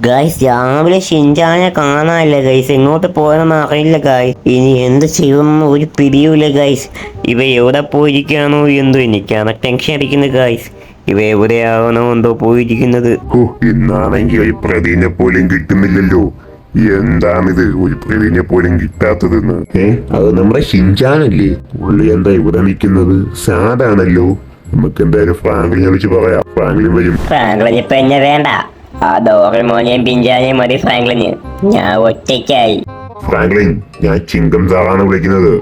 Guys രാവിലെ ഷിൻചാനെ കാണാനില്ല guys, എങ്ങോട്ട് പോയെന്ന് അറിയില്ല ഗൈസ്. ഇനി എന്ത് ചെയ്യുമെന്ന് ഒരു പിടിയുമില്ല ഗൈസ്. ഇവ എവിടെ പോയിരിക്കുകയാണോ എന്തോ, എനിക്കാണ് ടെൻഷൻ അടിക്കുന്നത് ഗൈസ്. ഇവ എവിടെയാവണോ എന്തോ പോയിരിക്കുന്നത്. ഇന്നാണെങ്കിൽ ഒരു പ്രതിനെ പോലും കിട്ടുന്നില്ലല്ലോ. എന്താണിത്, ഒരു പ്രതിനെ പോലും കിട്ടാത്തതെന്ന്? അത് നമ്മുടെ ഷിൻചാനല്ലേ? പുള്ളി എന്താ ഇവിടെ നിൽക്കുന്നത്? സാഡാണല്ലോ. നമുക്ക് എന്തായാലും ഫ്രാങ്ക്ലിനെ വിളിച്ച് പറയാം. ഫ്രാങ്ക്ലിൻ വരും. ഫ്രാങ്ക്ലിൻ ഇപ്പൊ എന്നെ വേണ്ട, ആ ഡോറേമോനെയും പിഞ്ചാനെയും മതി ഫ്രാങ്ക്ലിന്. ഞാൻ ഒറ്റയ്ക്കായി. ഫ്രാങ്ക്ലിൻ, ഞാൻ ചിങ്കം സാറാണ് വിളിക്കുന്നത്.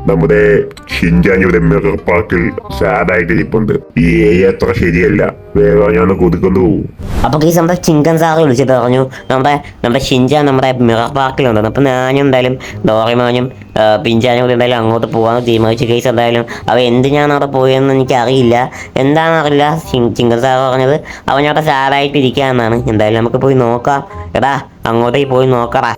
നമ്മുടെ ഷിൻചാൻ ഇവിടെ മിറർ പാർക്കിൽ സാഡായിട്ട് ഇരിപ്പുണ്ട്. ഈ ഏരിയ അത്ര ശരിയല്ല, വേഗം ഞാൻ കൊതുക്കൊണ്ടു പോകും. അപ്പൊ ഗൈസ് നമ്മുടെ ചിങ്കൻ സാറ് വിളിച്ചിട്ട് പറഞ്ഞു നമ്മുടെ ഷിൻചാൻ നമ്മുടെ മിറർ പാർക്കിലുണ്ടെന്ന്. അപ്പൊ ഞാനും എന്തായാലും ഡോറേമോനും പിഞ്ചാനും കൂടി എന്തായാലും അങ്ങോട്ട് പോകാമെന്ന് തീരുമാനിച്ചു ഗൈസ്. എന്തായാലും അവ എന്തിനാണ് അവിടെ പോയതെന്ന് എനിക്ക് അറിയില്ല, എന്താണെന്നറിയില്ല. ചിങ്കൻ സാർ പറഞ്ഞത് അവനവിടെ സാഡായിട്ട് ഇരിക്കാന്നാണ്. എന്തായാലും നമുക്ക് പോയി നോക്കാം. എടാ അങ്ങോട്ടേക്ക് പോയി നോക്കടാ.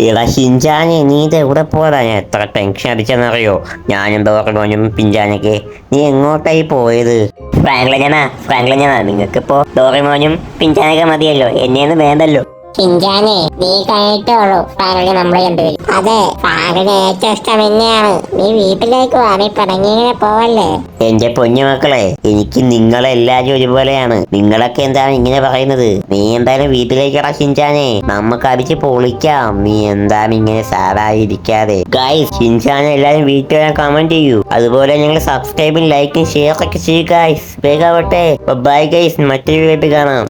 എടാ ഷിൻചാനെ, നീ ഇത് എവിടെ പോയതാ? ഞാൻ എത്ര ടെൻഷൻ അടിച്ചെന്നറിയോ ഞാനും ഡോറേമോനും പിഞ്ചാനൊക്കെ. നീ എങ്ങോട്ടായി പോയത്? ഫ്രാങ്ക്ലിനാ നിങ്ങൾക്കിപ്പോ ഡോറേമോനും പിഞ്ചാനൊക്കെ മതിയല്ലോ, എന്നെയൊന്നും വേണ്ടല്ലോ. ഷിൻചാനെ, നീ കഴിഞ്ഞിട്ടുള്ളൂ ഫ്രാങ്ക്ലിൻ നമ്മളെ കണ്ടുവരും. അതെ, ഫ്രാങ്ക്ലിന് ഏറ്റവും ഇഷ്ടം എന്നെയാണ്. നീ വീട്ടിലേക്ക് വാ, നീ പിണങ്ങിങ്ങനെ പോവല്ലേ. എന്റെ പൊന്നു മക്കളെ, എനിക്ക് നിങ്ങളെല്ലാരും ഒരുപോലെയാണ്. നിങ്ങളൊക്കെ എന്താണ് ഇങ്ങനെ പറയുന്നത്? നീ എന്തായാലും വീട്ടിലേക്കടാ ഷിൻചാനെ, നമുക്ക് അടിച്ച് പൊളിക്കാം. നീ എന്താണ് ഇങ്ങനെ സാധായിരിക്കാതെ? ഗൈസ്, ഷിൻചാനെ എല്ലാരും വീട്ടിൽ വരാൻ കമന്റ് ചെയ്യൂ. അതുപോലെ ഞങ്ങൾ സബ്സ്ക്രൈബും ലൈക്കും ഷെയർ ഒക്കെ ചെയ്യൂ ഗൈസ്. വേഗാവട്ടെ. ബൈ ഗൈസ്, മറ്റൊരു വീട്ടിൽ കാണാം.